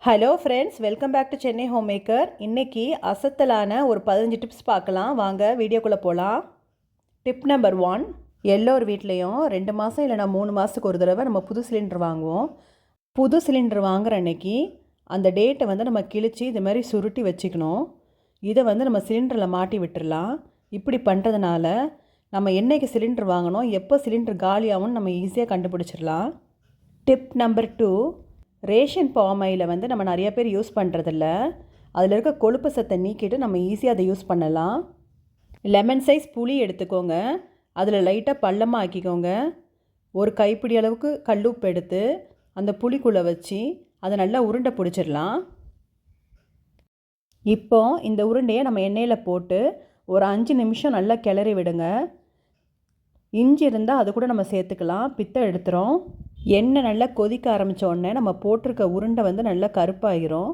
Hello friends, welcome back to Chennai home maker. இன்றைக்கி அசத்தலான ஒரு 15 டிப்ஸ் பார்க்கலாம். வாங்க வீடியோக்குள்ளே போகலாம். டிப் நம்பர் 1, எல்லோர் வீட்லேயும் 2 மாதம் இல்லைனா 3 மாதத்துக்கு ஒரு தடவை நம்ம புது சிலிண்டர் வாங்குவோம். புது சிலிண்டர் வாங்குகிற அன்னைக்கு அந்த டேட்டை வந்து நம்ம கிழித்து இது மாதிரி சுருட்டி வச்சுக்கணும். இதை வந்து நம்ம சிலிண்டரில் மாட்டி விட்டுடலாம். இப்படி பண்ணுறதுனால நம்ம என்றைக்கு சிலிண்டர் வாங்கணும், எப்போ சிலிண்டர் காலியாகும்னு நம்ம ஈஸியாக கண்டுபிடிச்சிடலாம். டிப் நம்பர் 2, ரேஷன் பாம் ஆயிலை வந்து நம்ம நிறைய பேர் யூஸ் பண்ணுறதில்ல. அதில் இருக்க கொழுப்பு சத்தை நீக்கிட்டு நம்ம ஈஸியாக அதை யூஸ் பண்ணலாம். லெமன் சைஸ் புளி எடுத்துக்கோங்க. அதில் லைட்டாக பள்ளமாக ஆக்கிக்கோங்க. ஒரு கைப்பிடி அளவுக்கு கல்லுப்பு எடுத்து அந்த புளிக்குள்ளே வச்சு அதை நல்லா உருண்டை பிடிச்சிடலாம். இப்போ இந்த உருண்டையை நம்ம எண்ணெயில் போட்டு ஒரு 5 நிமிஷம் நல்லா கிளறி விடுங்க. இஞ்சி இருந்தால் அது கூட நம்ம சேர்த்துக்கலாம், பித்தை எடுத்துரும். எண்ணெய் நல்லா கொதிக்க ஆரம்பித்த உடனே நம்ம போட்டிருக்க உருண்டை வந்து நல்லா கருப்பாகிரும்.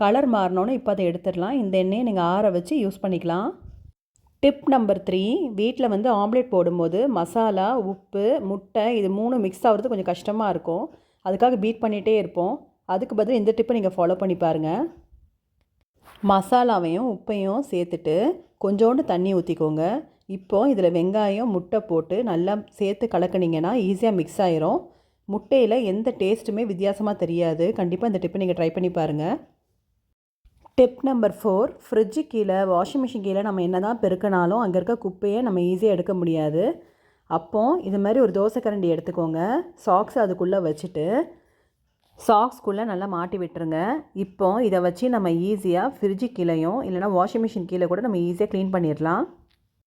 கலர் மாறினோன்னு இப்போ அதை எடுத்துடலாம். இந்த எண்ணெயை நீங்கள் ஆற வச்சு யூஸ் பண்ணிக்கலாம். டிப் நம்பர் 3, வீட்டில் வந்து ஆம்லேட் போடும்போது மசாலா, உப்பு, முட்டை இது 3 மிக்ஸ் ஆகிறது கொஞ்சம் கஷ்டமாக இருக்கும். அதுக்காக பீட் பண்ணிகிட்டே இருப்போம். அதுக்கு பதில் இந்த டிப்பை நீங்கள் ஃபாலோ பண்ணி பாருங்கள். மசாலாவையும் உப்பையும் சேர்த்துட்டு கொஞ்சோண்டு தண்ணி ஊற்றிக்கோங்க. இப்போது இதில் வெங்காயம், முட்டை போட்டு நல்லா சேர்த்து கலக்குனிங்கன்னா ஈஸியாக மிக்ஸ் ஆயிரும். முட்டையில் எந்த டேஸ்ட்டுமே வித்தியாசமாக தெரியாது. கண்டிப்பாக இந்த டிப்பை நீங்கள் ட்ரை பண்ணி பாருங்கள். டிப் நம்பர் 4, ஃப்ரிட்ஜு கீழே, வாஷிங் மிஷின் கீழே நம்ம என்ன தான் பெருக்கினாலும் அங்கே இருக்க குப்பையை நம்ம ஈஸியாக எடுக்க முடியாது. அப்போது இது மாதிரி ஒரு தோசை கரண்டி எடுத்துக்கோங்க. சாக்ஸ் அதுக்குள்ளே வச்சுட்டு சாக்ஸ்குள்ளே நல்லா மாட்டி விட்டுருங்க. இப்போ இதை வச்சு நம்ம ஈஸியாக ஃப்ரிட்ஜு கீழேயும் இல்லைனா வாஷிங் மிஷின் கீழே கூட நம்ம ஈஸியாக க்ளீன் பண்ணிடலாம்.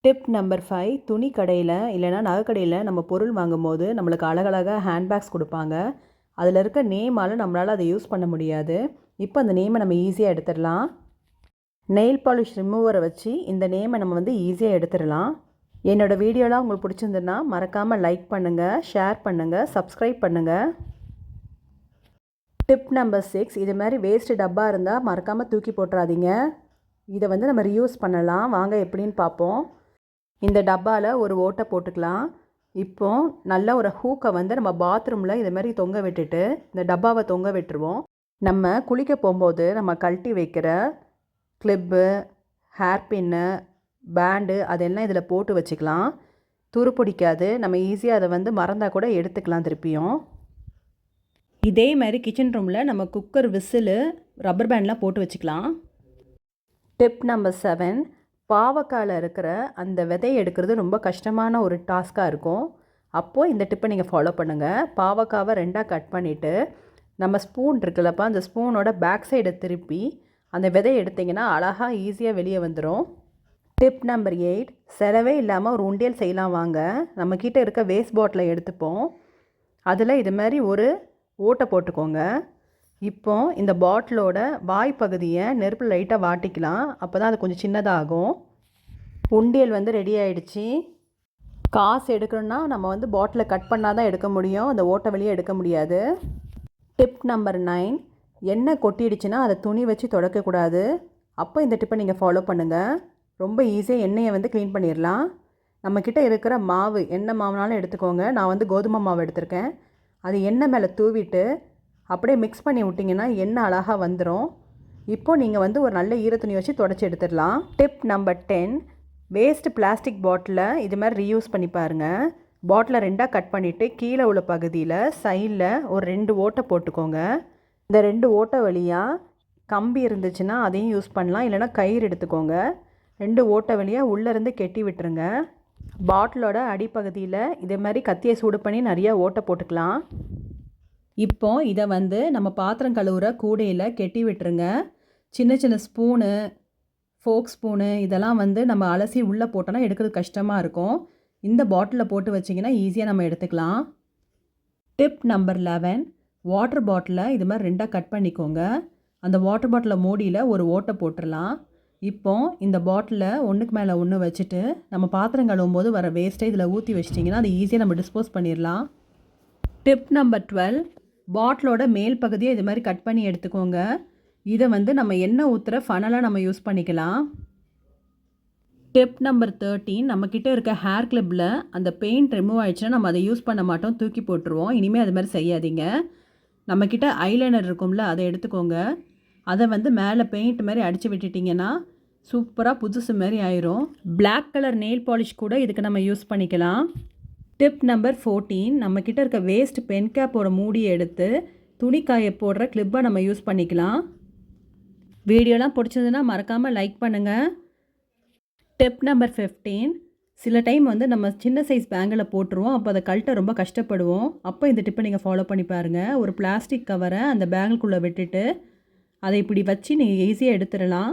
டிப் நம்பர் 5, துணி கடையில் இல்லைனா நகைக்கடையில் நம்ம பொருள் வாங்கும்போது நம்மளுக்கு அழகழகாக ஹேண்ட்பேக்ஸ் கொடுப்பாங்க. அதில் இருக்க நேமால் நம்மளால் அதை யூஸ் பண்ண முடியாது. இப்போ அந்த நேமை நம்ம ஈஸியாக எடுத்துடலாம். நெயில் பாலிஷ் ரிமூவரை வச்சு இந்த நேமை நம்ம வந்து ஈஸியாக எடுத்துடலாம். என்னோடய வீடியோலாம் உங்களுக்கு பிடிச்சிருந்துன்னா மறக்காமல் லைக் பண்ணுங்கள், ஷேர் பண்ணுங்கள், சப்ஸ்கிரைப் பண்ணுங்கள். டிப் நம்பர் 6, இது மாதிரி வேஸ்ட்டு டப்பா இருந்தால் மறக்காமல் தூக்கி போட்டுறாதீங்க. இதை வந்து நம்ம ரீயூஸ் பண்ணலாம். வாங்க எப்படின்னு பார்ப்போம். இந்த டப்பாவில் ஒரு ஓட்டை போட்டுக்கலாம். இப்போது நல்ல ஒரு ஹூக்கை வந்து நம்ம பாத்ரூமில் இது மாதிரி தொங்க விட்டுட்டு இந்த டப்பாவை தொங்க விட்டுருவோம். நம்ம குளிக்க போகும்போது நம்ம கழட்டி வைக்கிற கிளிப்பு, ஹேர் பின்னு, பேண்டு அதெல்லாம் இதில் போட்டு வச்சுக்கலாம். துரு பிடிக்காது. நம்ம ஈஸியாக அதை வந்து மறந்தால் கூட எடுத்துக்கலாம் திருப்பியும். இதே மாதிரி கிச்சன் ரூமில் நம்ம குக்கர், விசிலு, ரப்பர் பேண்ட்லாம் போட்டு வச்சுக்கலாம். டிப் நம்பர் 7, பாவக்காயில் இருக்கிற அந்த விதையை எடுக்கிறது ரொம்ப கஷ்டமான ஒரு டாஸ்க்காக இருக்கும். அப்போது இந்த டிப்பை நீங்கள் ஃபாலோ பண்ணுங்கள். பாவக்காவை 2ஆக கட் பண்ணிவிட்டு நம்ம ஸ்பூன் இருக்குல்லப்பா, அந்த ஸ்பூனோட பேக் சைடை திருப்பி அந்த விதையை எடுத்திங்கன்னா அழகாக ஈஸியாக வெளியே வந்துடும். டிப் நம்பர் 8, செலவே இல்லாமல் ஒரு உண்டியல் செய்யலாம் வாங்க. நம்மக்கிட்ட இருக்க வேஸ்ட் பாட்டிலை எடுத்துப்போம். அதில் இது மாதிரி ஒரு ஓட்டை போட்டுக்கோங்க. இப்போ இந்த பாட்டிலோட வாய் பகுதியை நெருப்பில் லைட்டாக வாட்டிக்கலாம். அப்போ தான் அது கொஞ்சம் சின்னதாகும். உண்டியல் வந்து ரெடி ஆகிடுச்சு. காசு எடுக்கணுன்னா நம்ம வந்து பாட்டிலை கட் பண்ணால் தான் எடுக்க முடியும். அந்த ஓட்டை வெளியே எடுக்க முடியாது. டிப் நம்பர் 9, எண்ணெய் கொட்டிடுச்சுன்னா அதை துணி வச்சு துடைக்கக்கூடாது. அப்போ இந்த டிப்பை நீங்கள் ஃபாலோ பண்ணுங்கள். ரொம்ப ஈஸியாக எண்ணெயை வந்து க்ளீன் பண்ணிடலாம். நம்மக்கிட்ட இருக்கிற மாவு, எண்ணெய் மாவுனாலும் எடுத்துக்கோங்க. நான் வந்து கோதுமை மாவு எடுத்திருக்கேன். அது எண்ணெய் மேலே தூவிட்டு அப்படியே மிக்ஸ் பண்ணி விட்டிங்கன்னா எண்ணெய் அழகாக வந்துடும். இப்போது நீங்கள் வந்து ஒரு நல்ல ஈரத்துணி வச்சு துடைச்சி எடுத்துடலாம். டிப் நம்பர் 10, வேஸ்ட்டு பிளாஸ்டிக் பாட்டிலை இது மாதிரி ரீயூஸ் பண்ணி பாருங்கள். பாட்டிலை 2ஆக கட் பண்ணிவிட்டு கீழே உள்ள பகுதியில் சைடில் ஒரு 2 ஓட்டை போட்டுக்கோங்க. இந்த 2 ஓட்டை வழியாக கம்பி இருந்துச்சுன்னா அதையும் யூஸ் பண்ணலாம். இல்லைனா கயிறு எடுத்துக்கோங்க. 2 ஓட்டை வழியாக உள்ளேருந்து கெட்டி விட்டுருங்க. பாட்டிலோட அடிப்பகுதியில் இதே மாதிரி கத்தியை சூடு பண்ணி நிறையா ஓட்டை போட்டுக்கலாம். இப்போ இதை வந்து நம்ம பாத்திரம் கழுவுற கூடையில் கெட்டி விட்டுருங்க. சின்ன சின்ன ஸ்பூனு, ஃபோக் ஸ்பூனு இதெல்லாம் வந்து நம்ம அலசி உள்ளே போட்டோன்னா எடுக்கிறது கஷ்டமாக இருக்கும். இந்த பாட்டிலில் போட்டு வச்சிங்கன்னா ஈஸியாக நம்ம எடுத்துக்கலாம். டிப் நம்பர் 11, வாட்டர் பாட்டிலை இது மாதிரி 2ஆக கட் பண்ணிக்கோங்க. அந்த வாட்டர் பாட்டிலை மூடியில் ஒரு ஓட்டை போட்டுடலாம். இப்போ இந்த பாட்டிலை ஒன்றுக்கு மேலே ஒன்று வச்சுட்டு நம்ம பாத்திரம் கழுவும் போது வர வேஸ்ட்டை இதில் ஊற்றி வச்சிட்டிங்கன்னா அது ஈஸியாக நம்ம டிஸ்போஸ் பண்ணிடலாம். டிப் நம்பர் 12, பாட்டிலோட மேல் பகுதியை இது மாதிரி கட் பண்ணி எடுத்துக்கோங்க. இதை வந்து நம்ம எண்ணெய் ஊற்றுற ஃபனலாக நம்ம யூஸ் பண்ணிக்கலாம். டிப் நம்பர் 13, நம்மக்கிட்ட இருக்க ஹேர் கிளிப்பில் அந்த பெயிண்ட் ரிமூவ் ஆகிடுச்சுன்னா நம்ம அதை யூஸ் பண்ண மாட்டோம், தூக்கி போட்டுருவோம். இனிமேல் அது மாதிரி செய்யாதீங்க. நம்மக்கிட்ட ஐலைனர் இருக்கும்ல, அதை எடுத்துக்கோங்க. அதை வந்து மேலே பெயிண்ட் மாதிரி அடித்து விட்டுட்டிங்கன்னா சூப்பராக புதுசு மாதிரி ஆயிரும். பிளாக் கலர் நெயில் பாலிஷ் கூட இதுக்கு நம்ம யூஸ் பண்ணிக்கலாம். டிப் நம்பர் 14, நம்மக்கிட்ட இருக்க வேஸ்ட் பென் கேப்போட மூடியை எடுத்து துணிக்காய போடுற கிளிப்பை நம்ம யூஸ் பண்ணிக்கலாம். வீடியோலாம் பிடிச்சதுன்னா மறக்காமல் லைக் பண்ணுங்கள். டிப் நம்பர் 15, சில டைம் வந்து நம்ம சின்ன சைஸ் பேங்கில் போட்டுருவோம். அப்போ அதை கழட்ட ரொம்ப கஷ்டப்படுவோம். அப்போ இந்த டிப்பை நீங்கள் ஃபாலோ பண்ணி பாருங்கள். ஒரு பிளாஸ்டிக் கவரை அந்த பேங்குக்குள்ளே விட்டுட்டு அதை இப்படி வச்சு நீங்கள் ஈஸியாக எடுத்துடலாம்.